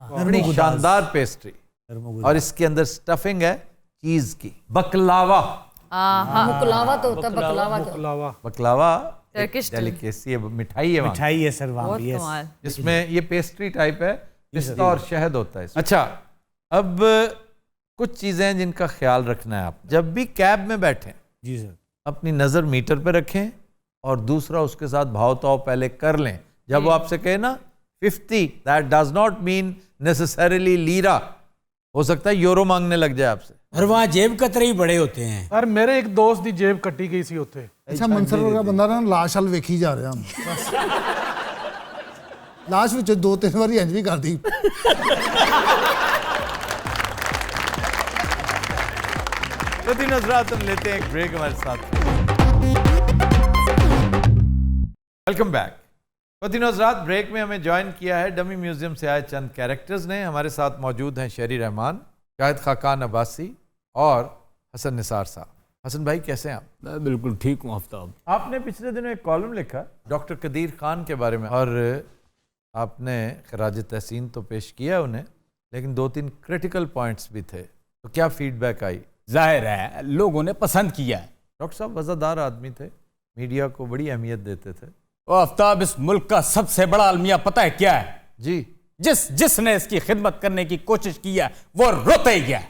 बड़ी शानदार पेस्ट्री, और इसके अंदर स्टफिंग है चीज की। बकलावा, मुकलावा तो होता है, बकलावा टर्किश डेलिकेसी है, मिठाई है, मिठाई है सर वहाँ भी, जिसमें ये पेस्ट्री टाइप है, पिस्ता और शहद होता है। अच्छा, अब कुछ चीजें हैं जिनका ख्याल रखना है। आप जब भी कैब में बैठें जी सर, अपनी नजर मीटर पे रखें और दूसरा उसके साथ भाव ताव पहले कर लें। जब वो आपसे कहे ना 50, that does not mean necessarily lira, हो सकता है यूरो मांगने लग जाए आपसे। और वहाँ जेब कतरे ही बड़े होते हैं। सर मेरे एक दोस्त दी जेब कट्टी गई सी उत्थे। अच्छा, मंसर वर्गा बंदा ना लाश हल वेखी जा रहा हम बस। लाश विच 2-3 बारी इंज भी कर दी। तो दिन हज़रात, हम लेते हैं एक ब्रेक हमारे साथ। Welcome back. फतीन हज़रात, ब्रेक में हमें ज्वाइन किया है डमी म्यूजियम से आए चंद कैरेक्टर्स ने। हमारे साथ मौजूद हैं शेरी रहमान, शाहिद खाकान अब्बासी और हसन निसार साहब। हसन भाई, कैसे हैं आप? मैं बिल्कुल ठीक हूँ आफ्ताब। आपने पिछले दिनों एक कॉलम लिखा डॉक्टर कदीर खान के बारे में, और आपने खराज तहसीन तो पेश किया उन्हें, लेकिन 2-3 क्रिटिकल पॉइंट्स भी थे। तो क्या फीडबैक आई? जाहिर है लोगों ने पसंद किया है। डॉक्टर साहब वज़ादार आदमी थे, मीडिया को बड़ी अहमियत देते थे। आफ्ताब, इस मुल्क का सबसे बड़ा अलमिया पता है क्या है? जी, जिसने इसकी खिदमत करने की कोशिश की है वो रोता ही गया।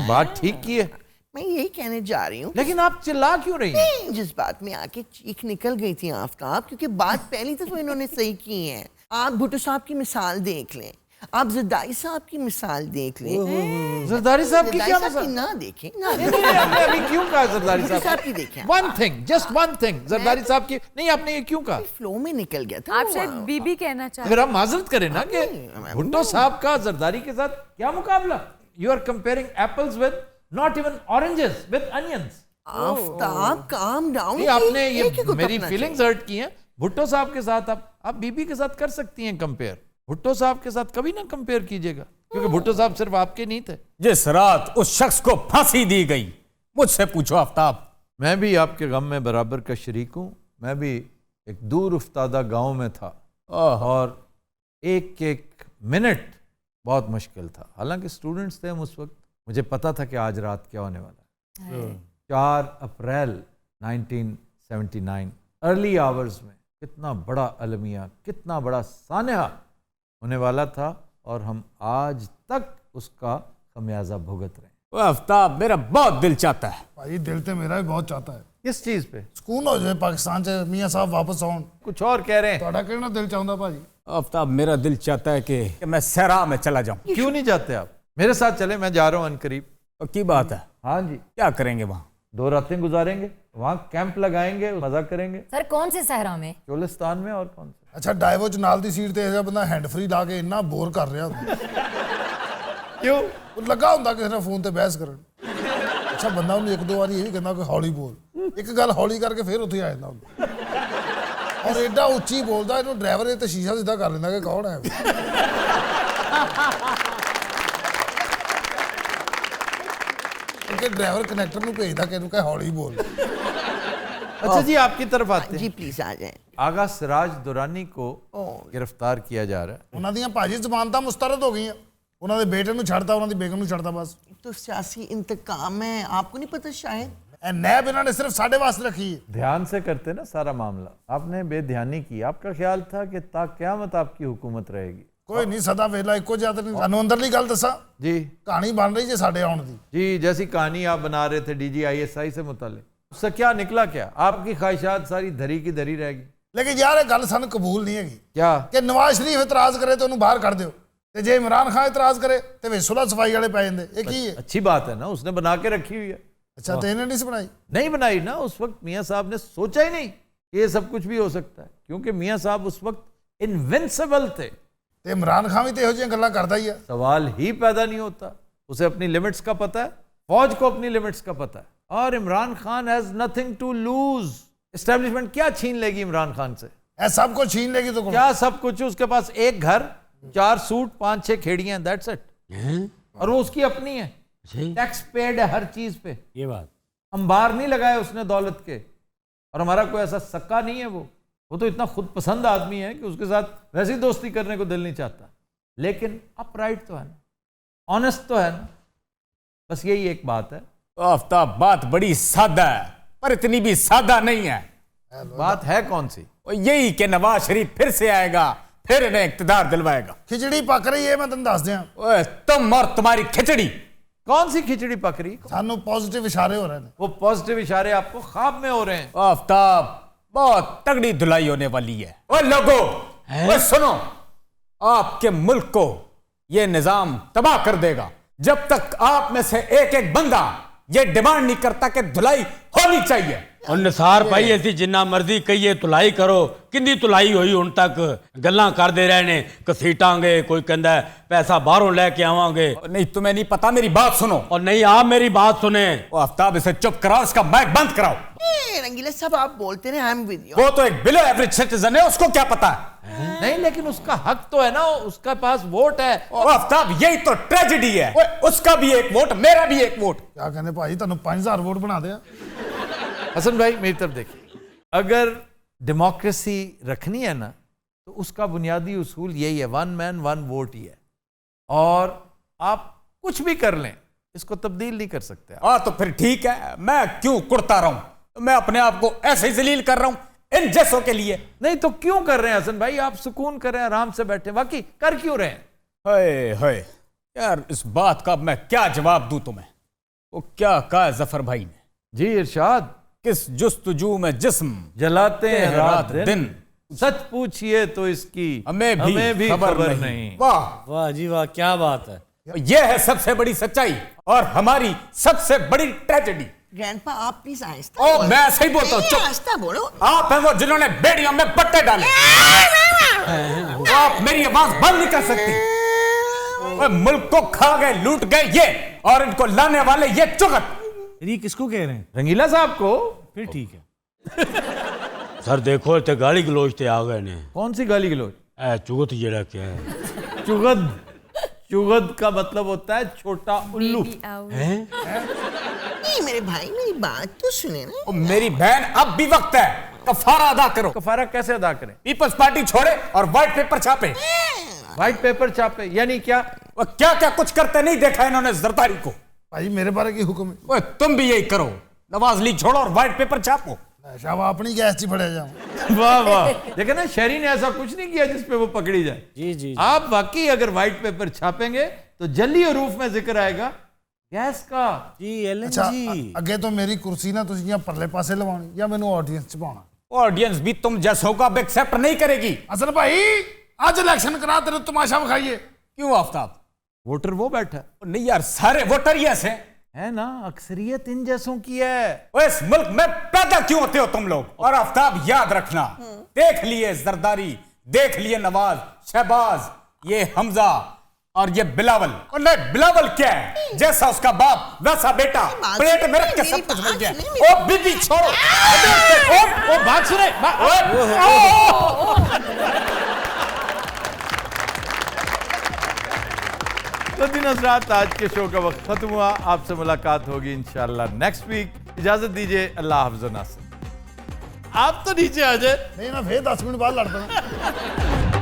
बात ठीक की है, मैं यही कहने जा रही हूँ। लेकिन आप चिल्ला क्यों रही हैं? जिस बात में आके चीख निकल गई थी आफ्ताब, क्योंकि बात पहली तो इन्होंने सही की है। आप भुट्टो साहब की मिसाल देख लें, आप जरदारी साहब की मिसाल देख लें। जरदारी साहब की क्या मिसाल? ना देखें ना। आपने अभी क्यों कहा जरदारी साहब की देखें? One thing, just one thing, Zardari साहब की नहीं, आपने ये क्यों कहा? फ्लो में निकल गया था। आप शायद बीबी कहना चाहते। अगर आप माजरत करें ना कि भुट्टो साहब का जरदारी के साथ क्या मुकाबला? You are comparing apples with not even oranges with onions. Aftab, calm down. आपने ये मेरी फीलिंग्स हर्ट की हैं। भुट्टो साहब के साथ आप बीबी के साथ कर सकती हैं कंपेयर, भुट्टो साहब के साथ कभी ना कंपेयर कीजिएगा, क्योंकि भुट्टो साहब सिर्फ आपके नहीं थे। जिस रात उस शख्स को फांसी दी गई, मुझसे पूछो आफ्ताब। मैं भी आपके गम में बराबर का शरीक हूँ। मैं भी एक दूर उफ्तादा गांव में था और एक एक मिनट बहुत मुश्किल था। हालांकि स्टूडेंट्स थे हम उस वक्त, मुझे पता था कि आज रात क्या होने वाला है। 4 अप्रैल 1979 अर्ली आवर्स में कितना बड़ा अलमिया, कितना बड़ा सानहा होने वाला था, और हम आज तक उसका खमियाजा भुगत रहे हैं। आफ्ताब, मेरा बहुत दिल चाहता है। भाई दिल तो मेरा भी बहुत चाहता है। किस चीज पे? सुकून हो जाए पाकिस्तान से, मियां साहब वापस आउन। कुछ और कह रहे हैं? ਤੁਹਾਡਾ ਕਿਹੜਾ ਦਿਲ ਚਾਹੁੰਦਾ ਭਾਜੀ? आफ्ताब, मेरा दिल चाहता है कि मैं सहरा में चला जाऊं। क्यों नहीं जाते आप? मेरे साथ चले, मैं जा रहा हूँ अनकरीब। की बात है? हाँ जी। क्या करेंगे वहाँ? 2 रातें गुजारेंगे, वहाँ कैंप लगाएंगे, मजा करेंगे। सर कौन से सहरा में? चोलिस्तान में। और कौन से? ਅੱਛਾ, ਡਾਈਵੋ ਚ ਨਾਲ ਦੀ ਸੀਟ ਤੇ ਇਹ ਜਿਹਾ ਬੰਦਾ ਹੈਂਡ ਫ੍ਰੀ ਲਾ ਕੇ ਇੰਨਾ ਬੋਰ ਕਰ ਰਿਹਾ ਹੁੰਦਾ। ਕਿਉਂ? ਉਹ ਲੱਗਾ ਹੁੰਦਾ ਕਿਸੇ ਨਾਲ ਫੋਨ ਤੇ ਬਹਿਸ ਕਰਨ। ਅੱਛਾ, ਬੰਦਾ ਉਹਨੂੰ 1-2 ਵਾਰੀ ਇਹ ਵੀ ਕਹਿੰਦਾ ਕਿ ਹੌਲੀ ਬੋਲ, ਇੱਕ ਗੱਲ ਹੌਲੀ ਕਰਕੇ ਫਿਰ ਉੱਥੇ ਆ ਜਾਂਦਾ ਹੁੰਦਾ। ਔਰ ਐਡਾ ਉੱਚੀ ਬੋਲਦਾ, ਇਹਨੂੰ ਡਰਾਈਵਰ ਇਹ ਤੇ ਸ਼ੀਸ਼ਾ ਸਿੱਧਾ ਕਰ ਲੈਂਦਾ ਕਿ ਕੌਣ ਹੈ। ਕਿ ਡਰਾਈਵਰ ਕਨੈਕਟਰ ਨੂੰ ਭੇਜਦਾ ਕਿ ਇਹਨੂੰ ਕਹੇ ਹੌਲੀ ਬੋਲ। अच्छा जी, आपकी तरफ आते हैं। जी प्लीज आ जाएं। आगा सिराज दुरानी को गिरफ्तार किया जा रहा है। ਉਹਨਾਂ ਦੀਆਂ ਭਾਜੀ ਜ਼ਮਾਨਤਾਂ ਮੁਸਤਰਦ ਹੋ ਗਈਆਂ। ਉਹਨਾਂ ਦੇ ਬੇਟੇ ਨੂੰ ਛੱਡਤਾ, ਉਹਨਾਂ ਦੀ ਬੇਗਮ ਨੂੰ ਛੱਡਤਾ ਬਸ। तो सियासी इंतकाम है, आपको नहीं पता शायद? ਇਹ ਨੈਬ ਇਹਨਾਂ ਨੇ ਸਿਰਫ ਸਾਡੇ ਵਾਸਤੇ ਰੱਖੀ ਹੈ। ध्यान से करते ना सारा मामला, आपने बेध्यानी की। आपका ख्याल था कि ता क़यामत आपकी हुकूमत रहेगी। ਕੋਈ ਨਹੀਂ ਸਦਾ ਵੇਲਾ ਇੱਕੋ ਜਿਹਾ ਤੇ ਨਹੀਂ। ਸਾਨੂੰ ਅੰਦਰਲੀ ਗੱਲ ਦੱਸਾਂ जी ਕਹਾਣੀ ਬਣ ਰਹੀ ਜੇ ਸਾਡੇ ਆਉਣ ਦੀ। जी, जैसी कहानी आप बना रहे थे DGISI से मुताल्लिक, उससे क्या निकला? क्या आपकी ख्वाहिशात सारी धरी की धरी रहेगी? ਲੇਕਿਨ ਯਾਰ ਇਹ ਗੱਲ ਸਾਨੂੰ ਕਬੂਲ ਨਹੀਂ ਹੈਗੀ क्या? ਕਿ ਨਵਾਜ਼ ਸ਼ਰੀਫ ਇਤਰਾਜ਼ ਕਰੇ ਤੇ ਉਹਨੂੰ ਬਾਹਰ ਕੱਢ ਦਿਓ, ਤੇ ਜੇ ਇਮਰਾਨ ਖਾਨ ਇਤਰਾਜ਼ ਕਰੇ ਤੇ ਵਿੱਚ ਸੁਲਹ ਸਫਾਈ ਵਾਲੇ ਪੈ ਜਾਂਦੇ। ਇਹ ਕੀ ਹੈ? अच्छी बात है ना, उसने बना के रखी हुई है। अच्छा तो इन्हें नहीं बनाई? नहीं बनाई ना, उस वक्त मियाँ साहब ने सोचा ही नहीं कि ये सब कुछ भी हो सकता है, क्योंकि मियाँ साहब उस वक्त इनविंसिबल थे। ਤੇ ਇਮਰਾਨ ਖਾਨ ਵੀ ਤੇ ਇਹੋ ਜਿਹੀਆਂ ਗੱਲਾਂ ਕਰਦਾ ਹੀ ਆ। सवाल ही पैदा नहीं होता। उसे अपनी लिमिट्स का पता है, फौज को अपनी लिमिट्स का पता है, और Imran Khan has nothing to lose. Establishment क्या छीन लेगी इमरान खान से? ऐ सब कुछ छीन लेगी तो क्या सब कुछ? उसके पास एक घर, 4 सूट, 5-6 खेड़ियां, दैट्स इट। और वो उसकी अपनी है, टैक्स पेड है हर चीज पे। ये बात अंबार नहीं लगाए उसने दौलत के, और हमारा कोई ऐसा सक्का नहीं है। वो तो इतना खुद पसंद आदमी है कि उसके साथ वैसी दोस्ती करने को दिल नहीं चाहता। लेकिन अपराइट तो है ना, ऑनेस्ट तो है ना, बस यही एक बात है। आफ्ताब, बात बड़ी सादा है, पर इतनी भी सादा नहीं है। बात है कौन सी? यही कि नवाज शरीफ फिर से आएगा, फिर इन्हें इक्तदार दिलवाएगा। खिचड़ी पक रही है, मैं तुम दस दिया। ओए, तुम और तुम्हारी खिचड़ी। कौन सी खिचड़ी पक रही? सानू पॉजिटिव इशारे हो रहे हैं। वो पॉजिटिव इशारे आपको ख्वाब में हो रहे हैं। आफ्ताब, बहुत तगड़ी धुलाई होने वाली है। ओए लोगो, ओए सुनो, आपके मुल्क को ये निजाम तबाह कर देगा जब तक आप में से एक एक बंदा ये डिमांड नहीं करता कि धुलाई होनी चाहिए। और निसार भाई ऐसी जिन्ना मर्जी कहिए तुलाई करो, किन्नी तुलाई हुई हुण तक? गल्लां करदे रहे ने, घसीटांगे, कोई कहंदा है पैसा बाहरों लेके आवांगे। नहीं, तुम्हें नहीं पता, मेरी बात सुनो। और नहीं, आप मेरी बात सुने। आफ्ताब, इसे चुप कराओ, इसका माइक बंद कराओ। रंगीला साहब आप बोलते रहे, आई एम विद यू। वो तो एक बिलो एवरेज सिटीजन है, उसको क्या पता है? नहीं, लेकिन उसका हक तो है ना, उसका पास वोट है। आफ्ताब, यही तो ट्रेजेडी है। उसका भी एक वोट, मेरा भी एक वोट। क्या कहने भाई, तुम 5000 वोट बना दिया। हसन भाई मेरी तरफ देखिए, अगर डेमोक्रेसी रखनी है ना तो उसका बुनियादी उसूल यही है, 1 मैन 1 वोट ही है। और आप कुछ भी कर लें, इसको तब्दील नहीं कर सकते। तो फिर ठीक है, मैं क्यों कुड़ता रहूं? मैं अपने आप को ऐसे ही जलील कर रहा हूं इन जैसों के लिए। नहीं तो क्यों कर रहे हैं हसन भाई? आप सुकून करें, आराम से बैठे, बाकी कर क्यों रहे हैं? हाय हाय यार, इस बात का मैं क्या जवाब दूं तुम्हें? वो क्या कहा जफर भाई ने? जी इरशाद, किस जुस्तजू में जिस्म जलाते हैं रात दिन, सच पूछिए तो इसकी हमें भी खबर नहीं। वाह वाह जी वाह, क्या बात है। यह है सबसे बड़ी सच्चाई और हमारी सबसे बड़ी ट्रेजेडी। ग्रैंडपा आप प्लीज आहिस्ता बोलो। मैं ऐसे ही बोलता हूँ, आहिस्ता बोलो। आप हैं वो जिन्होंने बेड़ियों में पट्टे डाले। आप मेरी आवाज बंद नहीं कर सकती। मुल्क को खा गए, लूट गए ये, और इनको लाने वाले ये चुगत। ये किसको कह रहे हैं? रंगीला साहब को। फिर ठीक है। सर देखो ते गाली गलोच ते आ गए ने। कौन सी गाली गलोच? चुगत जेड़ा क्या है? चुगत, चुगत का मतलब होता है छोटा उल्लू। नहीं मेरे भाई, मेरी बात तो सुने ना। मेरी बहन, अब भी वक्त है, कफारा अदा करो। कफारा कैसे अदा करें? पीपल्स पार्टी छोड़े और व्हाइट पेपर छापे। व्हाइट पेपर छापे यानी क्या? क्या क्या कुछ करते नहीं देखा इन्होंने जरदारी को। भाई मेरे बारे की हुक्म है, तुम भी यही करो, नवाज लीग छोड़ो और व्हाइट पेपर छापो। शाबाश, अपनी गैस ची पड़े जाओ। वाह वाह, देखा ना, शहरी ने ऐसा कुछ नहीं किया जिसपे वो पकड़ी जाए। जी जी, आप वाकई अगर व्हाइट पेपर छापेंगे तो जल्दी रूफ में जिक्र आएगा गैस का। जी एलन अच्छा, जी, अगे तो मेरी कुर्सी ना तुझे यहाँ परले पासे लवानी या मैंने ऑडियंस च पाना। ऑडियंस भी तुम जैसों का एक्सेप्ट नहीं करेगी। असल भाई आज इलेक्शन करा, तेरे तमाशा दिखाइए। क्यों आफ्ताब? वोटर वो बैठा नहीं यार, सारे वोटर ही ऐसे है ना, अक्सरियत इन जैसों की है। इस मुल्क में पैदा क्यों होते हो तुम लोग? और आफ्ताब याद रखना, देख लिए जरदारी, देख लिए नवाज, शहबाज, ये हमजा और ये बिलावल। और नहीं, बिलावल क्या है? जैसा उसका बाप वैसा बेटा, प्लेट में रख के सब कुछ मिल गया। ओ बीबी छोड़ो, ओ बात सुने। तो दिन हज़रात, आज के शो का वक्त खत्म हुआ। आपसे मुलाकात होगी इंशाल्लाह नेक्स्ट वीक। इजाजत दीजिए, अल्लाह हाफ़िज़ व नासिर। आप तो नीचे आ जाए। नहीं ना, फिर 10 मिनट बाद लड़ता हूं।